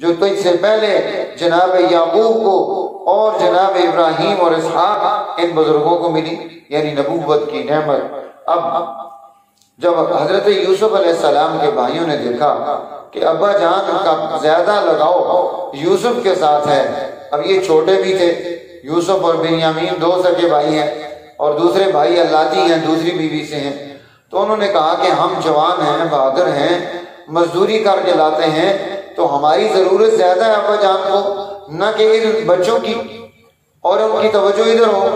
جو تجھ سے پہلے جناب یعقوب کو اور جناب ابراہیم اور اسحاق ان بزرگوں کو ملی، یعنی نبوت کی نعمت۔ اب جب حضرت یوسف علیہ السلام کے بھائیوں نے دیکھا کہ ابا جان کا زیادہ لگاؤ یوسف کے ساتھ ہے، اب یہ چھوٹے بھی تھے، یوسف اور بنیامین دو سگے بھائی ہیں، اور دوسرے بھائی اللاتی ہیں، دوسری بیوی سے ہیں، تو انہوں نے کہا کہ ہم جوان ہیں، بہادر ہیں، مزدوری کر کے لاتے ہیں، تو ہماری ضرورت زیادہ ہے ابا جان کو، نہ کہ ان بچوں کی، اور ان کی توجہ ادھر ہو۔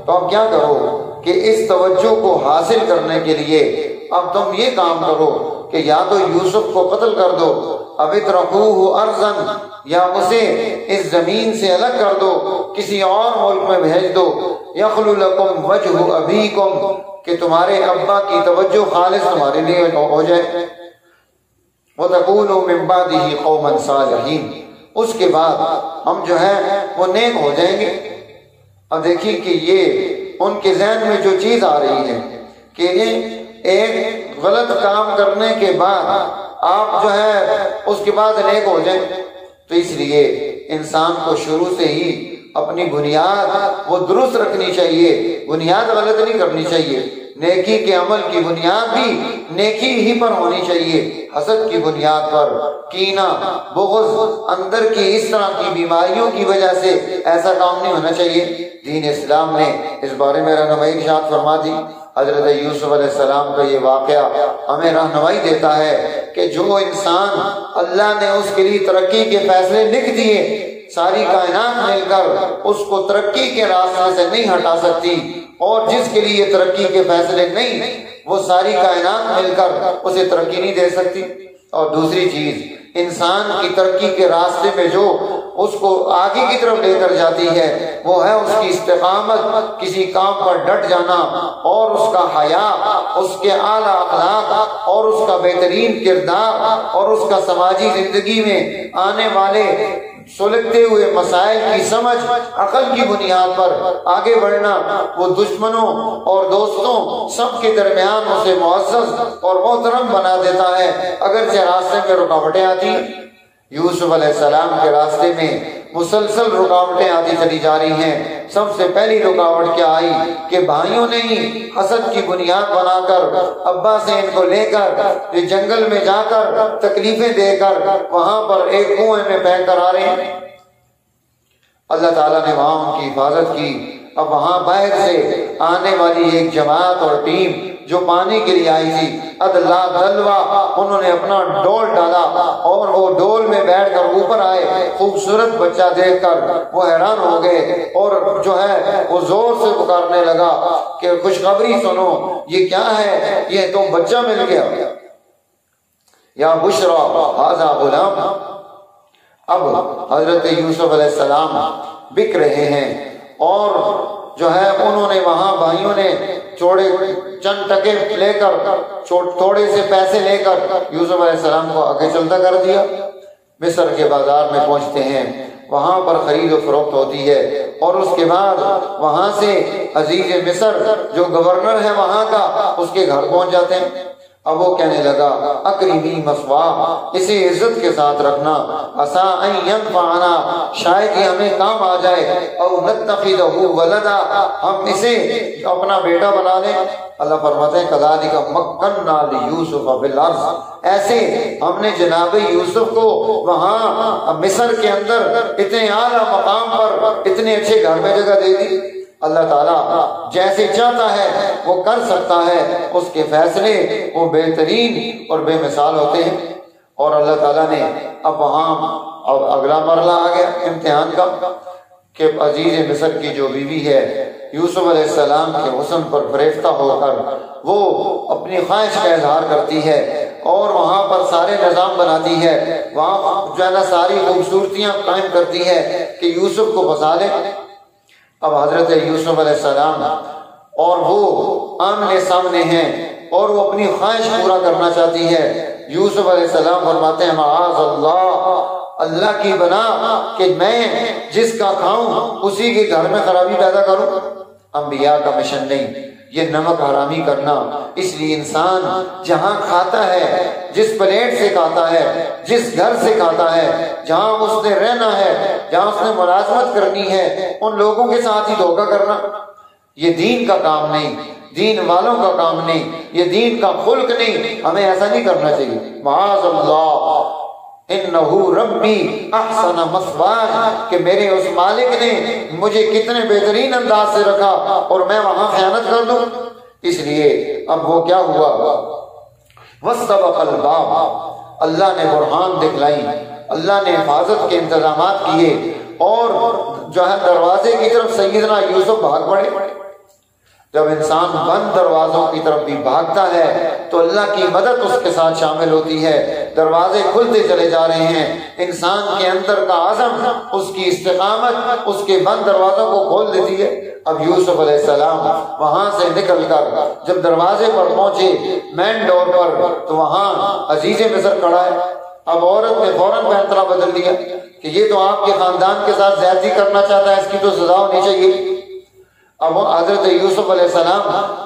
تو اب کیا کرو کہ اس توجہ کو حاصل کرنے کے لیے اب تم یہ کام کرو کہ یا تو یوسف کو قتل کر دو، اب اطرحوہ ارضاً، یا اسے اس زمین سے الگ کر دو، کسی اور ملک میں بھیج دو، یخل لکم وجہ ابیکم، کہ تمہارے ابا کی توجہ خالص تمہارے لیے ہو جائے، وَتَكُونُوا مِن بَعْدِهِ قَوْمًا صَالِحِينَ، اس کے بعد ہم جو ہے وہ نیک ہو جائیں گے۔ اب دیکھیے کہ یہ ان کے ذہن میں جو چیز آ رہی ہے کہ ایک غلط کام کرنے کے بعد آپ جو ہے اس کے بعد نیک ہو جائیں، تو اس لیے انسان کو شروع سے ہی اپنی بنیاد وہ درست رکھنی چاہیے، بنیاد غلط نہیں کرنی چاہیے۔ نیکی کے عمل کی بنیاد بھی نیکی ہی پر ہونی چاہیے، حسد کی بنیاد پر، کینہ، بغض، اندر کی اس طرح کی بیماریوں کی وجہ سے ایسا کام نہیں ہونا چاہیے۔ دین اسلام نے اس بارے میں رہنمائی ارشاد فرما دی۔ حضرت یوسف علیہ السلام کا یہ واقعہ ہمیں رہنمائی دیتا ہے کہ جو انسان اللہ نے اس کے لیے ترقی کے فیصلے لکھ دیے، ساری کائنات مل کر اس کو ترقی کے راستے سے نہیں ہٹا سکتی، اور جس کے لیے ترقی کے فیصلے نہیں، وہ ساری کائنات مل کر اسے ترقی نہیں دے سکتی۔ اور دوسری چیز، انسان کی ترقی کے راستے میں جو اس کو آگے کی طرف لے کر جاتی ہے وہ ہے اس کی استقامت، کسی کام پر ڈٹ جانا، اور اس کا حیا، اس کے اعلیٰ اخلاق، اور اس کا بہترین کردار، اور اس کا سماجی زندگی میں آنے والے سلگتے ہوئے مسائل کی سمجھ، عقل کی بنیاد پر آگے بڑھنا، وہ دشمنوں اور دوستوں سب کے درمیان اسے معزز اور محترم بنا دیتا ہے، اگرچہ راستے میں رکاوٹیں آتی ہیں۔ یوسف علیہ السلام کے راستے میں مسلسل رکاوٹیں آتی چلی جا رہی ہیں۔ سب سے پہلی رکاوٹ کیا آئی کہ بھائیوں نے ہی حسد کی بنیاد بنا کر ابا سے ان کو لے کر جنگل میں جا کر تکلیفیں دے کر وہاں پر ایک کنویں میں پھینک کر آ رہے ہیں۔ اللہ تعالیٰ نے وہاں ان کی حفاظت کی۔ اب وہاں باہر سے آنے والی ایک جماعت اور ٹیم جو پانی کے لیے آئی تھی، ادلا دلوا، انہوں نے اپنا ڈول ڈالا اور وہ ڈول میں بیٹھ کر اوپر آئے، خوبصورت بچہ دیکھ کر وہ حیران ہو گئے، اور جو ہے وہ زور سے پکارنے لگا کہ خوشخبری سنو، یہ کیا ہے؟ یہ تو بچہ مل گیا، یا بشرا ھذا غلام۔ اب حضرت یوسف علیہ السلام بک رہے ہیں، اور جو ہے انہوں نے وہاں بھائیوں نے چند ٹکے لے کر، تھوڑے سے پیسے لے کر یوسف علیہ السلام کو آگے چلتا کر دیا۔ مصر کے بازار میں پہنچتے ہیں، وہاں پر خرید و فروخت ہوتی ہے، اور اس کے بعد وہاں سے عزیز مصر جو گورنر ہے وہاں کا، اس کے گھر پہنچ جاتے ہیں۔ اب وہ کہنے لگا اکرمی مثواہ، اسے عزت کے ساتھ رکھنا، عسیٰ ان ینفعنا، شاید یہ ہمیں کام آ جائے، او نتخذہ ولدا، ہم اسے اپنا بیٹا بنا لیں۔ اللہ فرماتے ہیں کذالک مکننا لیوسف فی الارض، ایسے ہم نے جناب یوسف کو وہاں مصر کے اندر اتنے اعلیٰ مقام پر، اتنے اچھے گھر میں جگہ دے دی۔ اللہ تعالیٰ جیسے چاہتا ہے وہ کر سکتا ہے، اس کے فیصلے وہ بہترین اور بے مثال ہوتے ہیں۔ اور اللہ تعالیٰ نے اب وہاں اگلا مرحلہ آ گیا امتحان کا کہ عزیز مصر کی جو بیوی ہے یوسف علیہ السلام کے حسن پر فریفتہ ہو کر وہ اپنی خواہش کا اظہار کرتی ہے، اور وہاں پر سارے نظام بناتی ہے، وہاں جو ہے نا ساری خوبصورتیاں قائم کرتی ہے کہ یوسف کو پھنسا لے۔ اب حضرت یوسف علیہ السلام اور وہ آمنے سامنے ہیں، اور وہ اپنی خواہش پورا کرنا چاہتی ہے۔ یوسف علیہ السلام فرماتے ہیں معاذ اللہ، اللہ کی بنا کہ میں جس کا کھاؤں اسی کے گھر میں خرابی پیدا کروں۔ انبیاء کا مشن نہیں، یہ نمک حرامی کرنا۔ اس لیے انسان جہاں کھاتا ہے، جس پلیٹ سے کھاتا ہے، جس گھر سے کھاتا ہے، جہاں اس نے رہنا ہے، جہاں اس نے ملازمت کرنی ہے، ان لوگوں کے ساتھ ہی دھوکہ کرنا، یہ دین کا کام نہیں، دین والوں کا کام نہیں، یہ دین کا خلق نہیں۔ ہمیں ایسا نہیں کرنا چاہیے۔ معاذ اللہ، انہو ربی احسن مثواج، کہ میرے اس مالک نے مجھے کتنے بہترین انداز سے رکھا اور میں وہاں خیانت کر دوں۔ اس لیے اب وہ کیا ہوا، واستبق الباب، اللہ نے برہان دکھلائی، اللہ نے حفاظت کے انتظامات کیے، اور جو ہے دروازے کی طرف سیدنا یوسف بھاگ پڑے۔ جب انسان بند دروازوں کی طرف بھی بھاگتا ہے تو اللہ کی مدد اس کے ساتھ شامل ہوتی ہے، دروازے کھلتے چلے جا رہے ہیں، انسان کے اندر کا عزم، اس کی استقامت اس کے بند دروازوں کو کھول دیتی ہے۔ اب یوسف علیہ السلام وہاں سے نکل کر جب دروازے پر پہنچے، مین ڈور پر، تو وہاں عزیز مصر کھڑا ہے۔ اب عورت نے فوراً فیصلہ بدل دیا کہ یہ تو آپ کے خاندان کے ساتھ زیادتی کرنا چاہتا ہے، اس کی تو سزا ہونی چاہیے۔ اب وہ حضرت یوسف علیہ السلام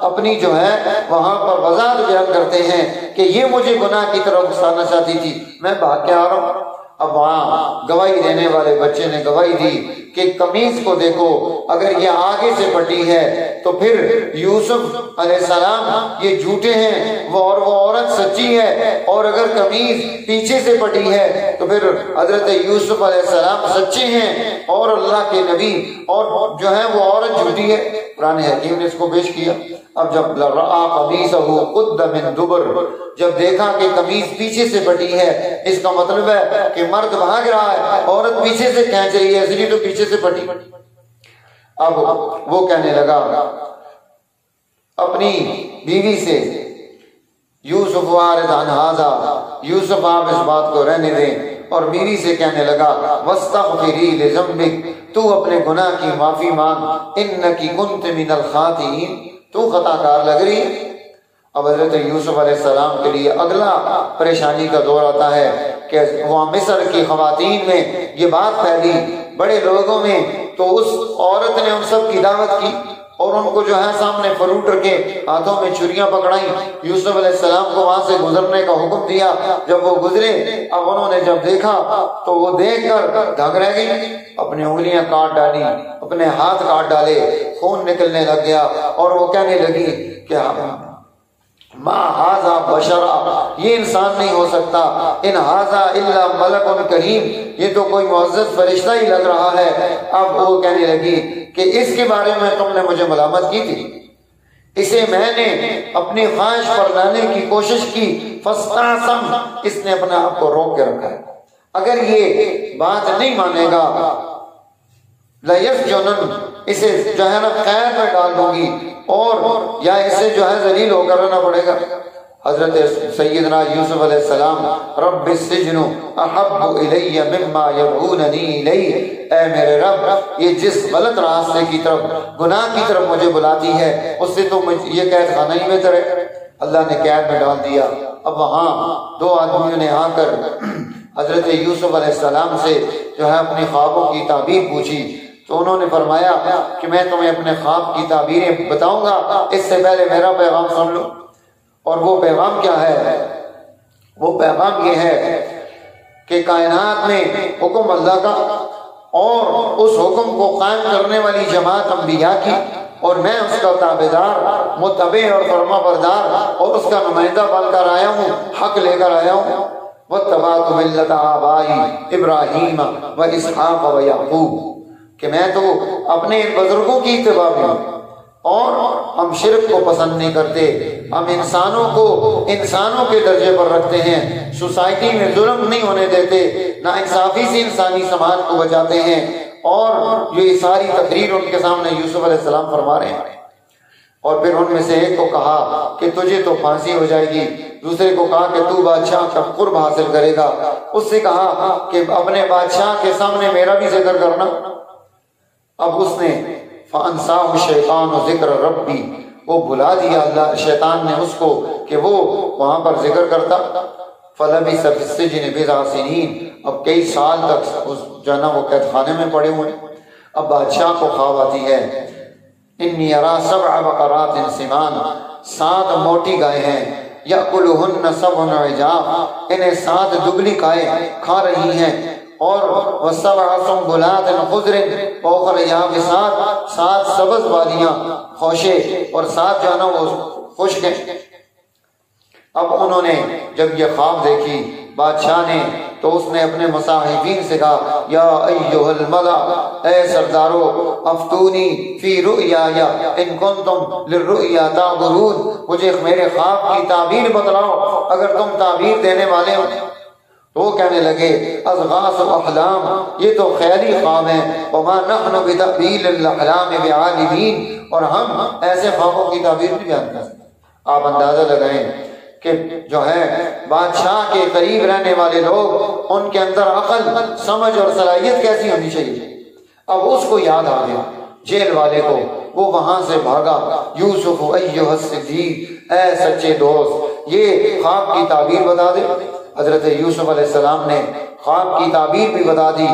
اپنی جو ہے وہاں پر وضاحت بیان کرتے ہیں کہ یہ مجھے گناہ کی طرف اکسانا چاہتی تھی، میں بھاگ کے آ رہا ہوں۔ اب وہاں گواہی دینے والے بچے نے گواہی دی کہ قمیص کو دیکھو، اگر یہ آگے سے پھٹی ہے تو پھر یوسف علیہ السلام یہ جھوٹے ہیں، وہ عورت سچی ہے، اور اگر قمیص پیچھے سے پھٹی ہے تو پھر حضرت یوسف علیہ السلام سچے ہیں اور اللہ کے نبی، اور جو ہے وہ عورت جھوٹی ہے۔ قرآن حکیم نے اس کو پیش کیا۔ اب جب رأى قمیصہ قد من دبر، جب دیکھا کہ قمیص پیچھے سے پھٹی ہے، اس کا مطلب ہے کہ مرد بھاگ رہا ہے، عورت پیچھے سے کھینچ رہی ہے، اس لیے تو پیچھے سے پھٹی۔ اب وہ کہنے لگا اپنی بیوی سے، یوسف وارد عن ھذا، یوسف آپ اس بات کو رہنے دیں، اور بیوی سے کہنے لگا واستغفری لذنبک، تو اپنے گناہ کی معافی مانگ، انکی کنت من الخاطئین، تو خطا کار لگ رہی ہے۔ اب حضرت یوسف علیہ السلام کے لیے اگلا پریشانی کا دور آتا ہے کہ وہاں مصر کی خواتین میں یہ بات پھیلی، بڑے لوگوں میں، تو اس عورت نے ان سب کی دعوت کی اور ان کو جو ہے سامنے فروٹ رکھے، ہاتھوں میں چھریاں پکڑائیں، یوسف علیہ السلام کو وہاں سے گزرنے کا حکم دیا۔ جب وہ گزرے، اب انہوں نے جب دیکھا تو وہ دیکھ کر دھک رہ گئی، اپنی انگلیاں کاٹ ڈالی، اپنے ہاتھ کاٹ ڈالے، خون نکلنے لگ گیا، اور وہ کہنے لگی کہ ما ھذا بشرا، یہ انسان نہیں ہو سکتا، ان ھذا الا ملک کریم، یہ تو کوئی معزز فرشتہ ہی لگ رہا ہے۔ اب وہ کہنے لگی کہ اس کے بارے میں تم نے مجھے ملامت کی تھی، اسے میں نے اپنی خواہش پر لانے کی کوشش کی، فاستعصم، اس نے اپنے آپ کو روک کے رکھا ہے، اگر یہ بات نہیں مانے گا لَيَسْجُنُنَّ، اسے جو ہے نا قید میں ڈال دوں گی، اور یا اسے جو ہے ذلیل ہو کر رہنا پڑے گا۔ حضرت سیدنا یوسف علیہ السلام، رب السجن احب الی مما یدعوننی الیہ، اے میرے رب، یہ جس غلط راستے کی طرف، گناہ کی طرف مجھے بلاتی ہے، اس سے تو یہ قید خانہ ہی بہتر ہے۔ اللہ نے قید میں ڈال دیا۔ اب وہاں دو آدمیوں نے آ کر حضرت یوسف علیہ السلام سے جو ہے اپنی خوابوں کی تعبیر پوچھی، تو انہوں نے فرمایا کہ میں تمہیں اپنے خواب کی تعبیریں بتاؤں گا، اس سے پہلے میرا پیغام سن لو۔ اور وہ پیغام کیا ہے؟ وہ پیغام یہ ہے کہ کائنات میں حکم اللہ کا، اور اس حکم کو قائم کرنے والی جماعت انبیاء کی، اور میں اس کا تابعدار، متبع اور فرما بردار، اور اس کا نمائندہ بن کر آیا ہوں، حق لے کر آیا ہوں۔ واتبعت ملت آبائی ابراہیم و اسحاق و یعقوب، کہ میں تو اپنے بزرگوں کی اتباع میں ہوں، اور ہم شرک کو پسند نہیں کرتے، ہم انسانوں کو انسانوں کے درجے پر رکھتے ہیں، سوسائٹی میں ظلم نہیں ہونے دیتے، نا انصافی سے انسانی سماج کو بچاتے ہیں۔ اور یہ ساری تقریر ان کے سامنے یوسف علیہ السلام فرما رہے ہیں۔ اور پھر ان میں سے ایک کو کہا کہ تجھے تو پھانسی ہو جائے گی، دوسرے کو کہا کہ تو بادشاہ کا قرب حاصل کرے گا، اس سے کہا کہ اپنے بادشاہ کے سامنے میرا بھی ذکر کرنا۔ اب اس نے فَأَنْسَاهُ الشَّيْطَانُ ذِكْرَ رَبِّي، وہ بھلا دیا اللہ شیطان نے اس کو کہ وہ وہاں پر ذکر کرتا۔ فَلَبِثَ فِي السِّجْنِ بِضْعَ سِنِينَ، اب کئی سال تک اس جو ہے نا وہ قید خانے میں پڑے ہوئے۔ اب بادشاہ کو خواب آتی ہے انی ارا سبع بقرات سمان، 7 موٹی گائے ہیں، یأکلہن سبع عجاف، انہیں 7 دبلی گائے کھا رہی ہیں، اور وسبع سنبلات خضر واخر یابسات، 7 سبز والیاں خوشے اور 7 جو ہے نا وہ خشک ہیں۔ اب انہوں نے جب یہ خواب دیکھی بادشاہ نے، تو اس نے اپنے مصاحبین سے کہا یا ایھا الملا، اے سردارو، افتونی فی رؤیای ان کنتم للرؤیا تعبرون، مجھے میرے خواب کی تعبیر بتلاؤ اگر تم تعبیر دینے والے ہو۔ تو وہ کہنے لگے اضغاث احلام، یہ تو خیالی خواب ہیں، وما نحن بتأویل الاحلام بعالمین، اور ہم ایسے خوابوں کی تعبیر نہیں بیان کر سکتے۔ آپ اندازہ لگائیں کہ جو ہے بادشاہ کے قریب رہنے والے لوگ، ان کے اندر عقل، سمجھ اور صلاحیت کیسی ہونی چاہیے۔ اب اس کو یاد آ گیا جیل والے کو، وہ وہاں سے بھاگا، یوسف ایھا الصدیق، اے سچے دوست یہ خواب کی تعبیر بتا دے۔ حضرت یوسف علیہ السلام نے خواب کی تعبیر بھی بتا دی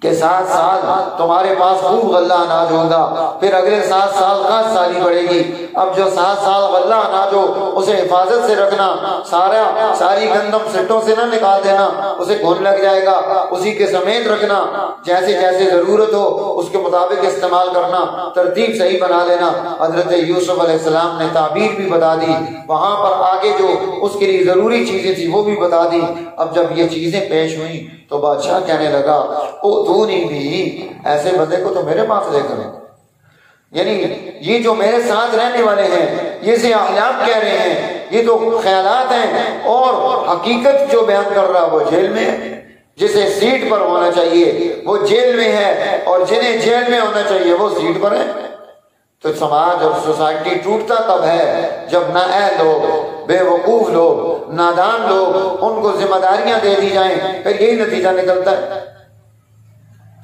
کہ 7 سال تمہارے پاس خوب غلہ اناج ہوگا، پھر اگلے 7 سال قحط سالی پڑے گی۔ اب جو 7 سال غلہ اناج ہو اسے حفاظت سے رکھنا، ساری گندم سٹوں سے نہ نکال دینا، اسے گھن لگ جائے گا، اسی کے سمیت رکھنا، جیسے جیسے ضرورت ہو اس کے مطابق استعمال کرنا، ترتیب صحیح بنا لینا۔ حضرت یوسف علیہ السلام نے تعبیر بھی بتا دی، وہاں پر آگے جو اس کے لیے ضروری چیزیں تھی وہ بھی بتا دی۔ اب جب یہ چیزیں پیش ہوئیں تو بادشاہ کہنے لگا اوتونی بھی، ایسے بندے کو تو میرے پاس لے کرو، یعنی یہ جو میرے ساتھ رہنے والے ہیں یہ سے احلام کہہ رہے ہیں، یہ تو خیالات ہیں، اور حقیقت جو بیان کر رہا وہ جیل میں ہے۔ جسے سیٹ پر ہونا چاہیے وہ جیل میں ہے، اور جنہیں جیل میں ہونا چاہیے وہ سیٹ پر ہے۔ تو سماج اور سوسائٹی ٹوٹتا تب ہے جب نااہل لوگ، بے وقوف لوگ، نادان لوگ، ان کو ذمہ داریاں دے دی جائیں، پھر یہی نتیجہ نکلتا ہے۔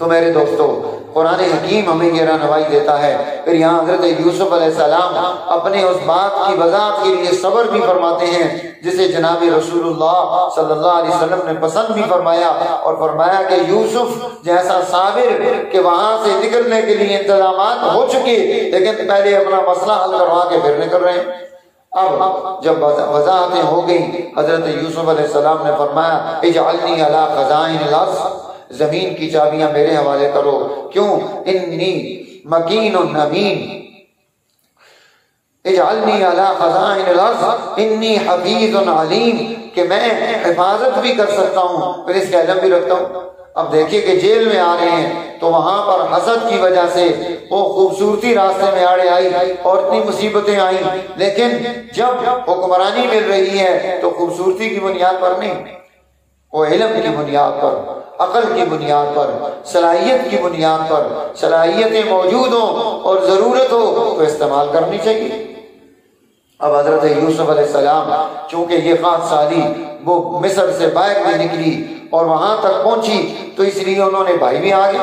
تو میرے دوستو قرآن حکیم ہمیں یہ رہنمائی دیتا ہے۔ پھر یہاں حضرت یوسف علیہ السلام اپنے اس بات کی وضاحت کے لیے صبر بھی فرماتے ہیں جسے جناب رسول اللہ صلی اللہ علیہ وسلم نے پسند بھی فرمایا، اور فرمایا کہ یوسف جیسا صابر کہ وہاں سے نکلنے کے لیے انتظامات ہو چکے لیکن پہلے اپنا مسئلہ حل کروا کے پھر نکل رہے ہیں۔ اب جب وضاحتیں ہو گئی، حضرت یوسف علیہ السلام نے فرمایا اجعلنی علی خزائن الارض، زمین کی چابیاں میرے حوالے کرو، کیوں؟ انی مکین امین، اجعلنی علی خزائن الارض انی حفیظ علیم، کہ میں حفاظت بھی کر سکتا ہوں پھر اس کا علم بھی رکھتا ہوں۔ اب دیکھیے کہ جیل میں آ رہے ہیں تو وہاں پر حسد کی وجہ سے وہ خوبصورتی راستے میں آڑے آئی اور اتنی مصیبتیں آئیں، لیکن جب حکمرانی مل رہی ہے تو خوبصورتی کی بنیاد پر نہیں، وہ علم کی بنیاد پر، عقل کی بنیاد پر، صلاحیت کی بنیاد پر، صلاحیتیں موجود ہوں اور ضرورت ہو تو استعمال کرنی چاہیے۔ اب حضرت یوسف علیہ السلام چونکہ یہ قحط سالی وہ مصر سے باہر بھی نکلی اور وہاں تک پہنچی تو اس لیے انہوں نے بھائی بھی آگے۔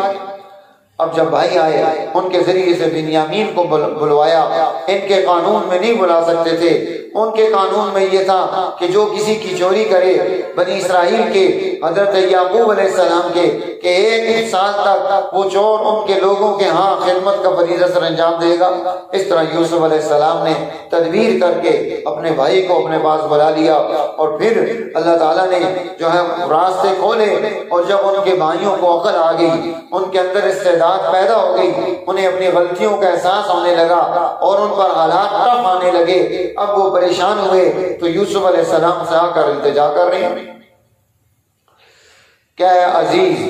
اب جب بھائی آئے ان کے ذریعے سے بنیامین کو بلوایا، ان کے قانون میں نہیں بلا سکتے تھے، ان کے قانون میں یہ تھا کہ جو کسی کی چوری کرے بنی اسرائیل کے، حضرت یعقوب علیہ السلام کے، کہ 1 سال تک وہ چور ان کے لوگوں کے ہاں خدمت کا فریضہ سر انجام دے گا۔ اس طرح یوسف علیہ السلام نے تدبیر کر کے اپنے بھائی کو اپنے پاس بلا لیا، اور پھر اللہ تعالیٰ نے جو ہے راستے کھولے، اور جب ان کے بھائیوں کو عقل آ گئی، ان کے اندر استعداد پیدا ہو گئی، انہیں اپنی غلطیوں کا احساس ہونے لگا اور ان پر حالات ٹف آنے لگے، اب وہ پریشان ہوئے تو یوسف علیہ السلام سے آ کر التجا کر رہے ہیں کہ اے عزیز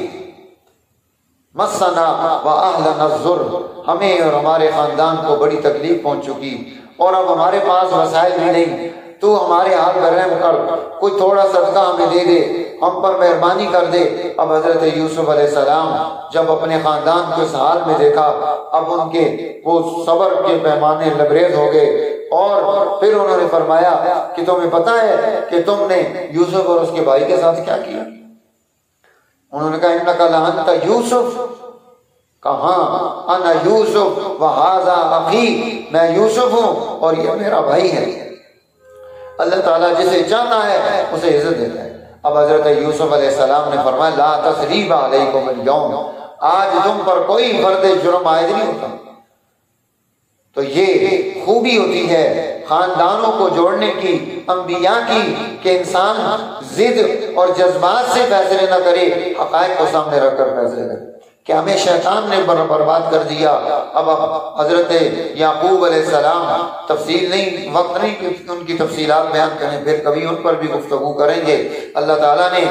مسنا واہلنا الضر، ہمیں اور ہمارے خاندان کو بڑی تکلیف پہنچ چکی اور اب ہمارے پاس وسائل بھی نہیں، تو ہمارے حال پر رحم کر، کوئی تھوڑا صدقہ ہمیں دے دے، ہم پر مہربانی کر دے۔ اب حضرت یوسف علیہ السلام جب اپنے خاندان کو اس حال میں دیکھا، اب ان کے وہ صبر کے پیمانے لبریز ہو گئے، اور پھر انہوں نے فرمایا کہ تمہیں پتہ ہے کہ تم نے یوسف اور اس کے بھائی کے ساتھ کیا کیا؟ انہوں نے کہا انک لانت یوسف، کہاں انا یوسف وہذا اخی، میں یوسف ہوں اور یہ میرا بھائی ہے۔ اللہ تعالیٰ جسے چاہتا ہے اسے عزت دیتا ہے۔ اب حضرت یوسف علیہ السلام نے فرمایا لا تثریب علیکم اليوم، آج تم پر کوئی فرد جرم عائد نہیں ہوتا، تو یہ خوبی ہوتی ہے خاندانوں کو جوڑنے کی، انبیاء کی، کہ انسان ضد اور جذبات سے فیصلے نہ کرے، حقائق کو سامنے رکھ کر فیصلے کرے، کہ ہمیں شیطان نے برباد کر دیا۔ اب حضرت یعقوب علیہ السلام، تفصیل نہیں، وقت نہیں کہ ان کی تفصیلات بیان کریں، پھر کبھی ان پر بھی گفتگو کریں گے۔ اللہ تعالیٰ نے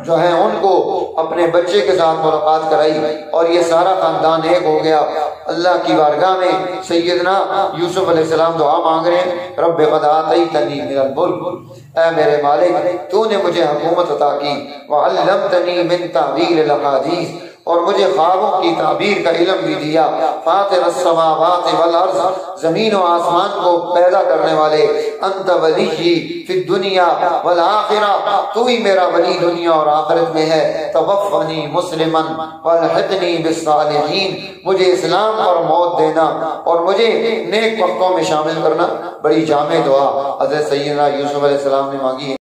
جو ہے ان کو اپنے بچے کے ساتھ ملاقات کرائی اور یہ سارا خاندان ایک ہو گیا۔ اللہ کی بارگاہ میں سیدنا یوسف علیہ السلام دعا مانگ رہے ہیں، رب قد آتیتنی من الملک، اے میرے مالک تو نے مجھے حکومت عطا کی، وعلمتنی من تعبیر الاحادیث، اور مجھے خوابوں کی تعبیر کا علم بھی دیا، فاطر السماوات والارض، زمین و آسمان کو پیدا کرنے والے، انت ولی فی الدنیا والآخرہ، تو ہی میرا ولی دنیا اور آخرت میں ہے، توفنی مسلما والحقنی بالصالحین، مجھے اسلام اور موت دینا اور مجھے نیک وقتوں میں شامل کرنا۔ بڑی جامع دعا حضرت سیدنا یوسف علیہ السلام نے مانگی ہے۔